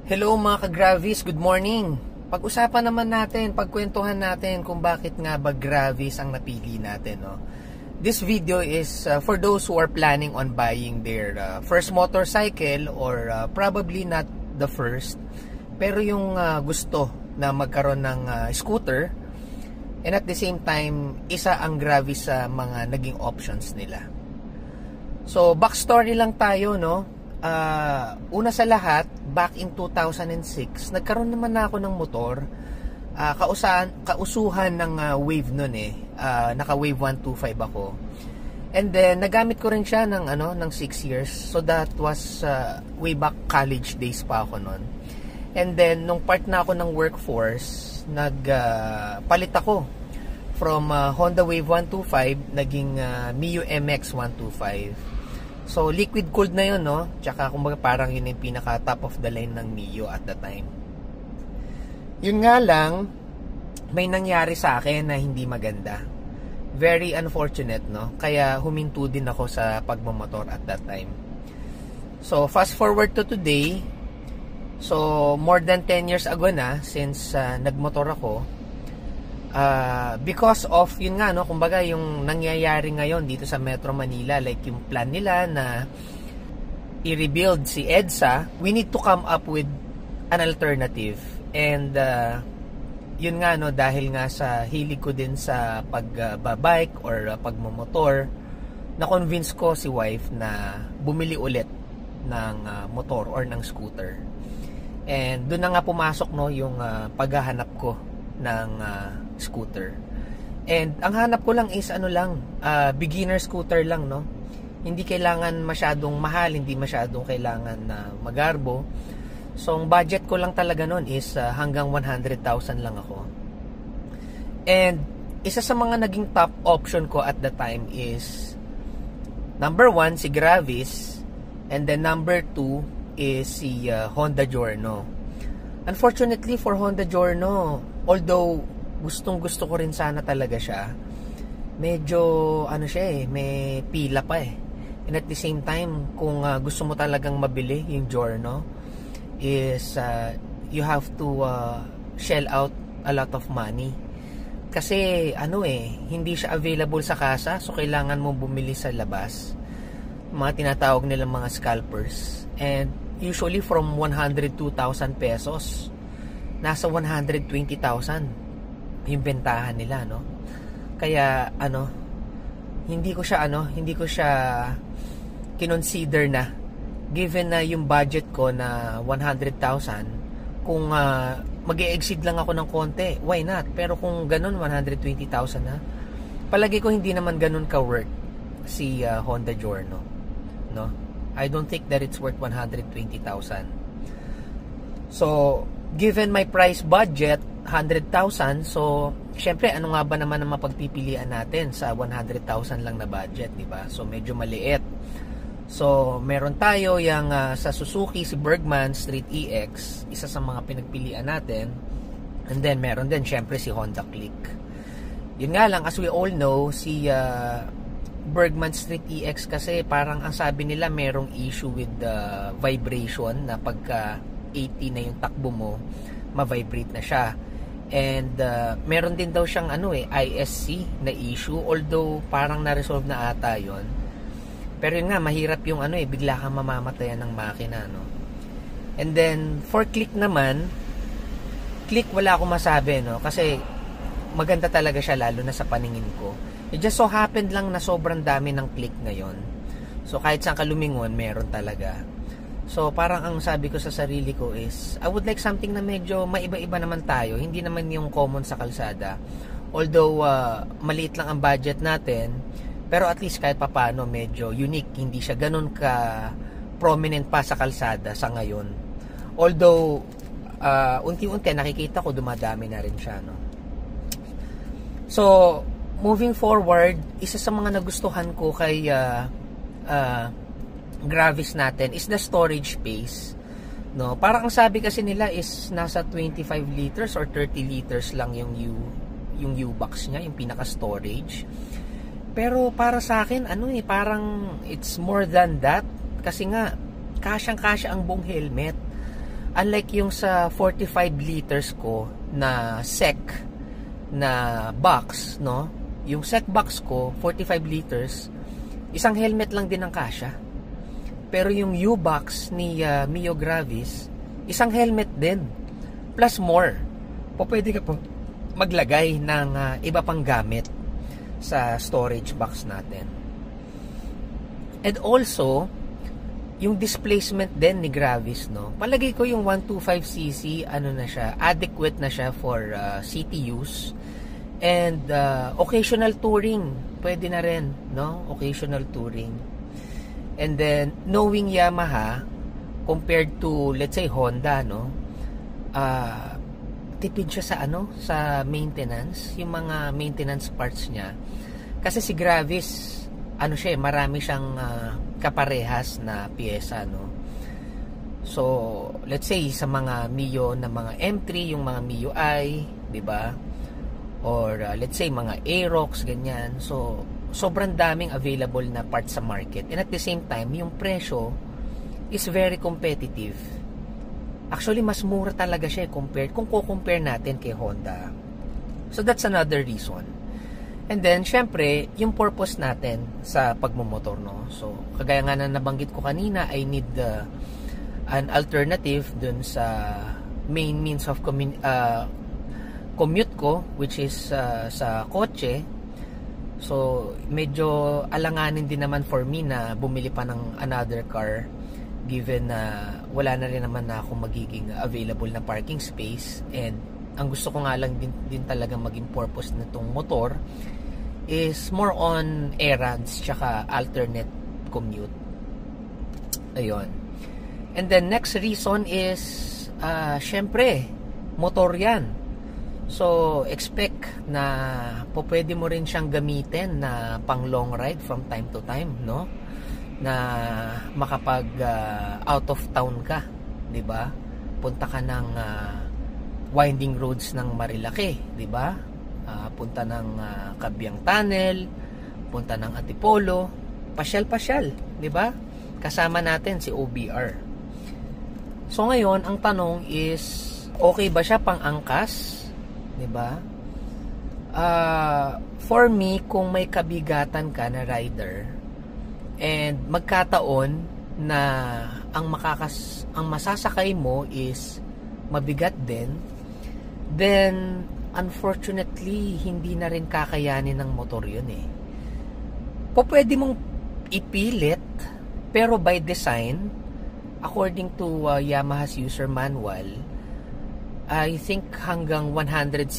Hello mga ka-Gravis, good morning. Pag-usapan naman natin, pagkwentuhan natin kung bakit nga ba Gravis ang napili natin. No? This video is for those who are planning on buying their first motorcycle or probably not the first, pero yung gusto na magkaroon ng scooter, and at the same time, isa ang Gravis sa mga naging options nila. So, backstory lang tayo, no? Una sa lahat, back in 2006, nagkaroon naman na ako ng motor. Kausuhan ng Wave nun eh. Naka Wave 125 ako. And then nagamit ko rin siya ng 6 years. So that was way back college days pa ako nun. And then nung part na ako ng workforce, nagpalit ako from Honda Wave 125 naging Mio MX 125. So, liquid cooled na yun, no? Tsaka, kumbaga, parang yun yung pinaka top of the line ng Mio at the time. Yun nga lang, may nangyari sa akin na hindi maganda. Very unfortunate, no? Kaya, huminto din ako sa pagmamotor at that time. So, fast forward to today. So, more than 10 years ago na, since nagmotor ako, because of yun nga no, kumbaga yung nangyayari ngayon dito sa Metro Manila, like yung plan nila na i-rebuild si EDSA, we need to come up with an alternative. And yun nga no, dahil nga sa hilig ko din sa pagbabike or pagmamotor, na-convince ko si wife na bumili ulit ng motor or ng scooter. And doon na nga pumasok no yung paghahanap ko ng scooter. And ang hanap ko lang is beginner scooter lang, no? Hindi kailangan masyadong mahal, hindi masyadong kailangan na magarbo. So ang budget ko lang talaga noon is hanggang 100,000 lang ako. And isa sa mga naging top option ko at the time is number 1 si Gravis, and then number 2 is si Honda Giorno. Unfortunately for Honda Giorno, although gustong gusto ko rin sana talaga siya, medyo may pila pa eh. And at the same time, kung gusto mo talagang mabili yung Giorno, is you have to shell out a lot of money. Kasi hindi siya available sa kasa, so kailangan mo bumili sa labas. Mga tinatawag nilang mga scalpers. And usually from 102,000 pesos, nasa 120,000 yung bentahan nila, no? Kaya hindi ko siya kinonsider na, given na yung budget ko na 100,000, kung mag-e-exceed lang ako ng konti, why not? Pero kung ganun 120,000 na, palagi ko hindi naman ganun ka-worth si Honda Giorno, no? I don't think that it's worth 120,000. So, given my price budget 100,000, so syempre ano nga ba naman ang mapagpipilian natin sa 100,000 lang na budget, di ba? So medyo maliit. So meron tayo yung sa Suzuki si Bergman Street EX, isa sa mga pinagpilian natin. And then meron din syempre si Honda Click. Yun nga lang, as we all know, si Bergman Street EX kasi parang ang sabi nila merong issue with the vibration, na pagka 80 na yung takbo mo, ma-vibrate na siya. And meron din daw siyang ISC na issue, although parang na-resolve na ata yun. Pero yun nga, mahirap yung bigla kang mamamatayan ng makina, no? And then for Click naman, Click wala akong masabi, no? Kasi maganda talaga siya, lalo na sa paningin ko. It just so happened lang na sobrang dami ng Click ngayon. So kahit saan ka lumingon, meron talaga. So parang ang sabi ko sa sarili ko is, I would like something na medyo maiba-iba naman tayo, hindi naman yung common sa kalsada. Although maliit lang ang budget natin, pero at least kahit papano medyo unique, hindi siya ganun ka prominent pa sa kalsada sa ngayon. Although unti-unti nakikita ko dumadami na rin siya, no? So moving forward, isa sa mga nagustuhan ko kay Gravis natin is the storage space, no? Parang ang sabi kasi nila is nasa 25 liters or 30 liters lang yung U-box niya, yung pinaka storage. Pero para sa akin parang it's more than that, kasi nga kasyang-kasya ang buong helmet. Unlike yung sa 45 liters ko na SEC na box, no? Yung SEC box ko, 45 liters, isang helmet lang din ang kasya. Pero yung U-box ni Mio Gravis, isang helmet din. Plus more. Pwede ka po maglagay ng iba pang gamit sa storage box natin. And also, yung displacement din ni Gravis, no? Palagay ko yung 125cc, ano na siya, adequate na siya for city use. And occasional touring, pwede na rin, no? Occasional touring. And then, knowing Yamaha, compared to, let's say, Honda, no? Tipid siya sa, sa maintenance, yung mga maintenance parts niya. Kasi si Gravis, marami siyang kaparehas na piyesa, no? So, let's say, sa mga Mio na mga M3, yung mga Mio I, di ba? Or, let's say, mga Aerox, ganyan. So, sobrang daming available na parts sa market. And at the same time, yung presyo is very competitive. Actually, mas mura talaga siya kung kukompare natin kay Honda. So, that's another reason. And then, syempre, yung purpose natin sa pagmumotor, no? So, kagaya nga na nabanggit ko kanina, I need an alternative dun sa main means of commute ko, which is sa kotse. So, medyo alanganin din naman for me na bumili pa ng another car given na wala na rin naman na akong magiging available na parking space. And ang gusto ko nga lang din talaga maging purpose na itong motor is more on errands tsaka alternate commute. Ayun. And then next reason is syempre, motor yan. So, expect na pwede mo rin siyang gamitin na pang long ride from time to time, no? Na makapag out of town ka, 'di ba? Punta ka ng winding roads ng Marilake, 'di ba? Punta ng Cabiang Tunnel, punta ng Antipolo, pasyal-pasyal, 'di ba? Kasama natin si OBR. So ngayon, ang tanong is, okay ba siya pang angkas? 'Di ba? For me, kung may kabigatan ka na rider and magkataon na ang masasakay mo is mabigat din, then unfortunately hindi na rin kakayanin ng motor yun eh. Pwede mong ipilit, pero by design, according to Yamaha's user manual, I think hanggang 165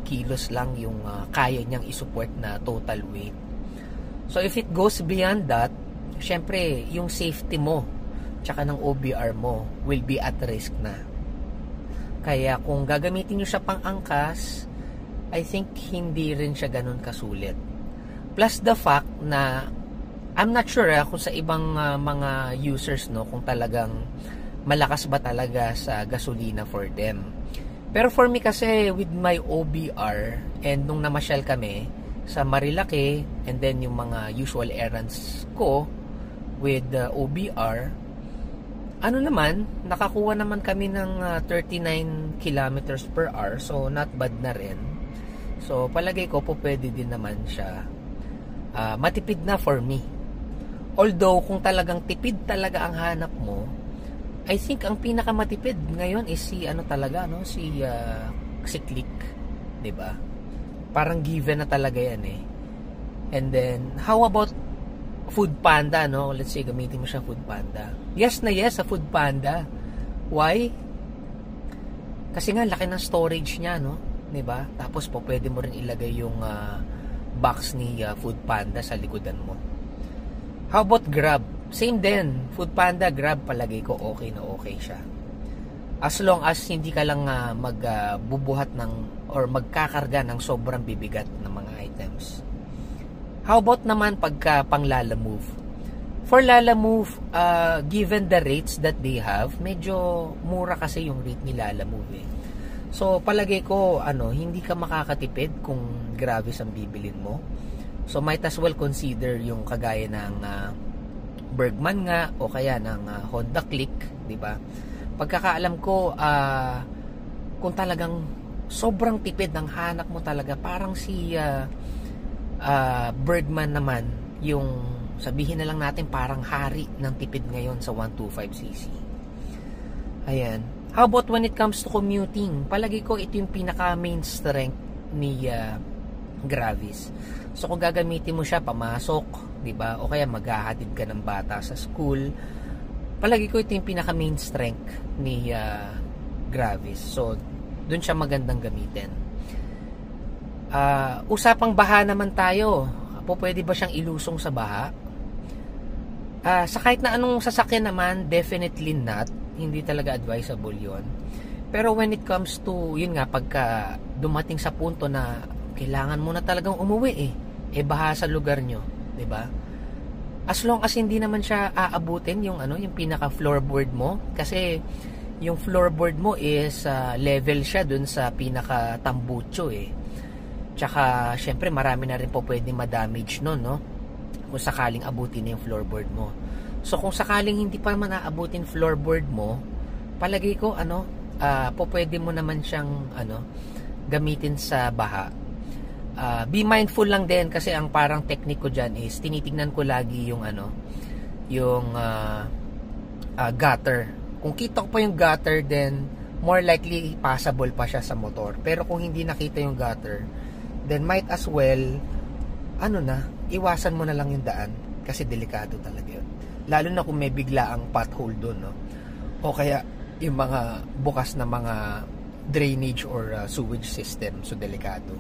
kilos lang yung kaya niyang isupport na total weight. So if it goes beyond that, syempre yung safety mo tsaka ng OBR mo will be at risk na. Kaya kung gagamitin nyo siya pang angkas, I think hindi rin siya ganun kasulit. Plus the fact na I'm not sure kung sa ibang mga users, no, kung talagang malakas ba talaga sa gasolina for them. Pero for me kasi, with my OBR, and nung namasyal kami sa Marilake, and then yung mga usual errands ko with OBR, nakakuha naman kami ng 39 kilometers per hour, so not bad na rin. So palagay ko po pwede din naman siya matipid na for me. Although kung talagang tipid talaga ang hanap mo, I think ang pinakamatipid ngayon is si si Click, 'di ba? Parang given na talaga 'yan eh. And then how about Food Panda, no? Let's say gamitin mo siya Food Panda. Yes na yes sa Food Panda. Why? Kasi nga laki ng storage niya, no? 'Di ba? Tapos pwede mo rin ilagay yung box ni Food Panda sa likodan mo. How about Grab? Same din. Food Panda, Grab, palagay ko okay na okay siya. As long as hindi ka lang magbubuhat ng or magkakarga ng sobrang bibigat ng mga items. How about naman pagka pang Lalamove? For Lalamove, given the rates that they have, medyo mura kasi yung rate ni Lalamove eh. So palagay ko hindi ka makakatipid kung Gravis ang bibilin mo. So might as well consider yung kagaya ng Bergman nga o kaya ng Honda Click, di ba? Pagkakaalam ko, kung talagang sobrang tipid ng hanap mo talaga, parang si Bergman naman, yung sabihin na lang natin parang hari ng tipid ngayon sa 125cc. Ayan. How about when it comes to commuting? Palagi ko ito yung pinaka main strength ni Gravis. So kung gagamitin mo siya pamasok, 'di ba? O kaya maghahatid ka ng bata sa school, palagi ko ito yung pinaka main strength ni Gravis. So doon siya magandang gamitin. Usapang baha naman tayo. Pwede ba siyang ilusong sa baha? Sa kahit na anong sasakyan naman, definitely not. Hindi talaga advisable yon. Pero when it comes to, yun nga, pagka dumating sa punto na kailangan mo na talagang umuwi baha sa lugar nyo, 'di ba? As long as hindi naman siya aabutin yung yung pinaka floorboard mo, kasi yung floorboard mo is level siya dun sa pinaka tambucho Tsaka syempre marami na rin po pwedeng ma-damage no, kung sakaling abutin na yung floorboard mo. So kung sakaling hindi pa man aabutin floorboard mo, palagi ko pwede mo naman siyang gamitin sa baha. Be mindful lang din, kasi ang parang technique ko diyan is tinitingnan ko lagi yung gutter. Kung kita ko pa yung gutter, then more likely passable pa siya sa motor. Pero kung hindi nakita yung gutter, then might as well iwasan mo na lang yung daan, kasi delikado talaga yun. Lalo na kung may biglaang pothole doon, no? O kaya yung mga bukas na mga drainage or sewage system, so delikado.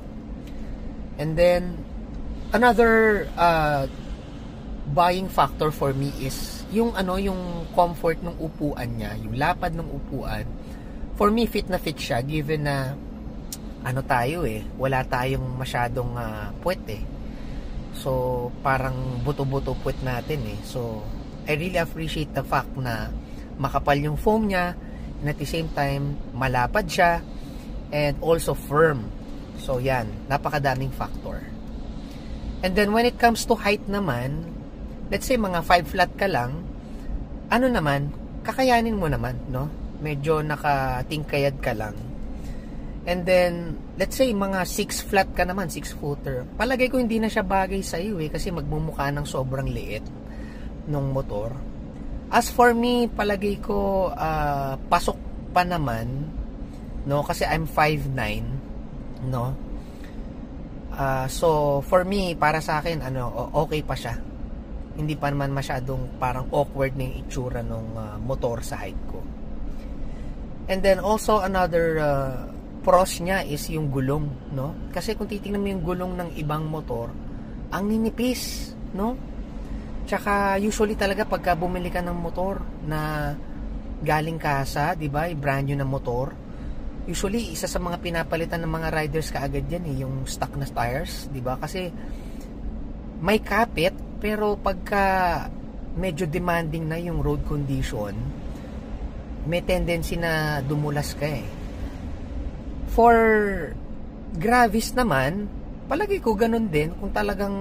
And then another buying factor for me is yung comfort ng upuan niya, yung lapad ng upuan. For me, fit na fit siya, given na tayo wala tayong masyadong puwet So parang buto-buto puwet natin So I really appreciate the fact na makapal yung foam niya, and at the same time malapad siya, and also firm. So yan, napakadaming factor. And then when it comes to height naman, let's say mga 5 flat ka lang, kakayanin mo naman, no? Medyo nakatingkayad ka lang. And then let's say mga 6 flat ka naman, 6 footer. Palagay ko hindi na siya bagay sa iyo kasi magmumukha ng sobrang liit nung motor. As for me, palagay ko pasok pa naman, no, kasi I'm 5'9", no. So for me, para sa akin okay pa siya. Hindi pa naman masyadong parang awkward na yung itsura ng motor sa height ko. And then also another pros niya is yung gulong, no? Kasi kung titingnan mo yung gulong ng ibang motor, ang ninipis, no? Tsaka usually talaga pagka bumili ka ng motor na galing kasa, 'di ba? Brand new na motor. Usually isa sa mga pinapalitan ng mga riders kaagad yan yung stock na tires, 'di ba? Kasi may kapit, pero pagka medyo demanding na yung road condition, may tendency na dumulas ka For Gravis naman, palagi ko ganun din. Kung talagang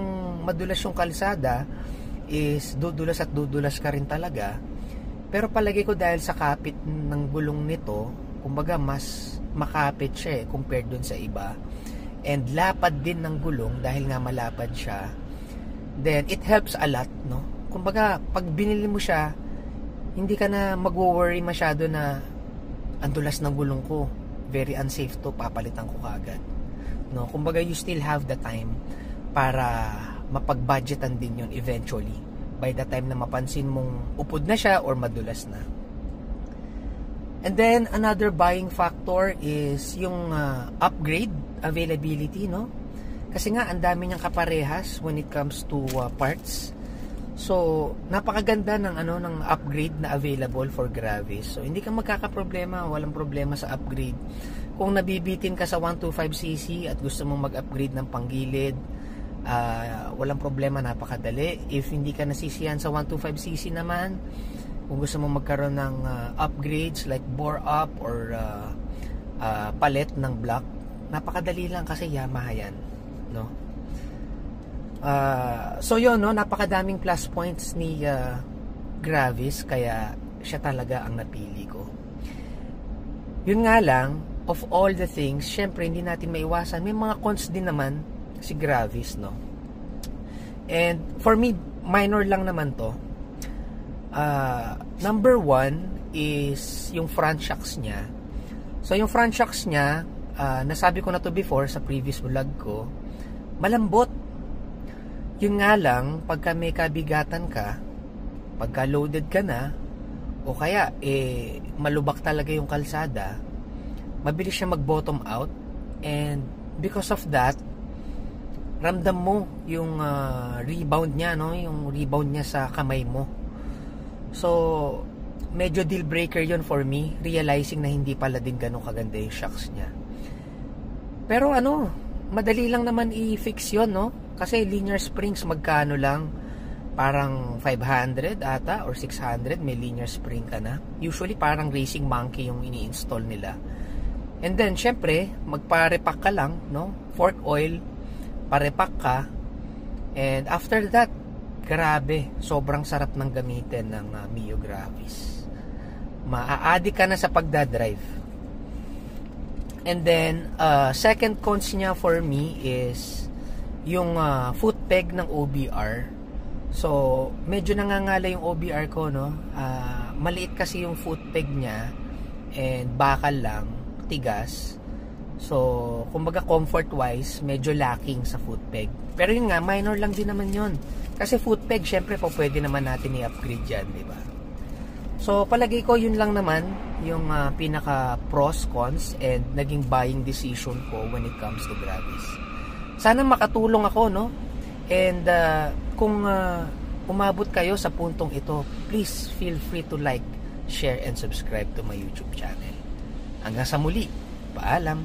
madulas yung kalsada, is dudulas at dudulas ka rin talaga. Pero palagi ko dahil sa kapit ng gulong nito, kumbaga mas makapit siya compared dun sa iba. And lapad din ng gulong dahil nga malapad siya. Then it helps a lot, no? Kumbaga pag binili mo siya, hindi ka na mag-worry masyado na ang dulas ng gulong ko, very unsafe to, papalitan ko kaagad, no? Kumbaga you still have the time para mapag-budgetan din yun eventually by the time na mapansin mong upod na siya or madulas na. And then another buying factor is yung upgrade availability, no? Kasi nga ang dami niyang kaparehas when it comes to parts. So napakaganda ng ng upgrade na available for Gravis. So hindi ka magkakaproblema, walang problema sa upgrade. Kung nabibitin ka sa 125cc at gusto mong mag-upgrade ng panggilid, walang problema, napakadali. If hindi ka nasisiyan sa 125cc naman, kung gusto mong magkaroon ng upgrades like bore up or palet ng block, napakadali lang kasi Yamaha yan, no? So yun, no, napakadaming plus points ni Gravis, kaya siya talaga ang napili ko. Yun nga lang, of all the things, syempre hindi natin maiwasan, may mga cons din naman si Gravis, no? And for me, minor lang naman to. Number one is yung front shocks niya. So yung front shocks niya, nasabi ko na to before sa previous vlog ko, malambot. Yun nga lang, pagka may kabigatan ka, pagka loaded ka na, o kaya malubak talaga yung kalsada, mabilis siya mag-bottom out, and because of that, ramdam mo yung rebound niya, no? Yung rebound niya sa kamay mo. So, medyo deal breaker yun for me, realizing na hindi pala din ganun kaganda yung shocks niya. Pero madali lang naman i-fix yun, no? Kasi linear springs magkano lang, parang 500 ata or 600, may linear spring ka na. Usually parang Racing Monkey yung ini-install nila. And then, syempre, magpa-repack ka lang, no? Fork oil, pa-repack ka. And after that, grabe, sobrang sarap ng gamitin ng Mio Gravis. Maa-addict ka na sa pagdadrive. And then, second cons niya for me is yung foot peg ng OBR. So, medyo nangangala yung OBR ko, no? Maliit kasi yung foot peg niya and bakal lang, tigas. So, kumbaga comfort-wise, medyo lacking sa foot peg. Pero yun nga, minor lang din naman yun. Kasi foot peg, syempre po pwede naman natin i-upgrade yan, di ba? So, palagay ko yun lang naman yung pinaka pros, cons, and naging buying decision ko when it comes to Gravis. Sana makatulong ako, no? And kung umabot kayo sa puntong ito, please feel free to like, share, and subscribe to my YouTube channel. Hanggang sa muli, paalam!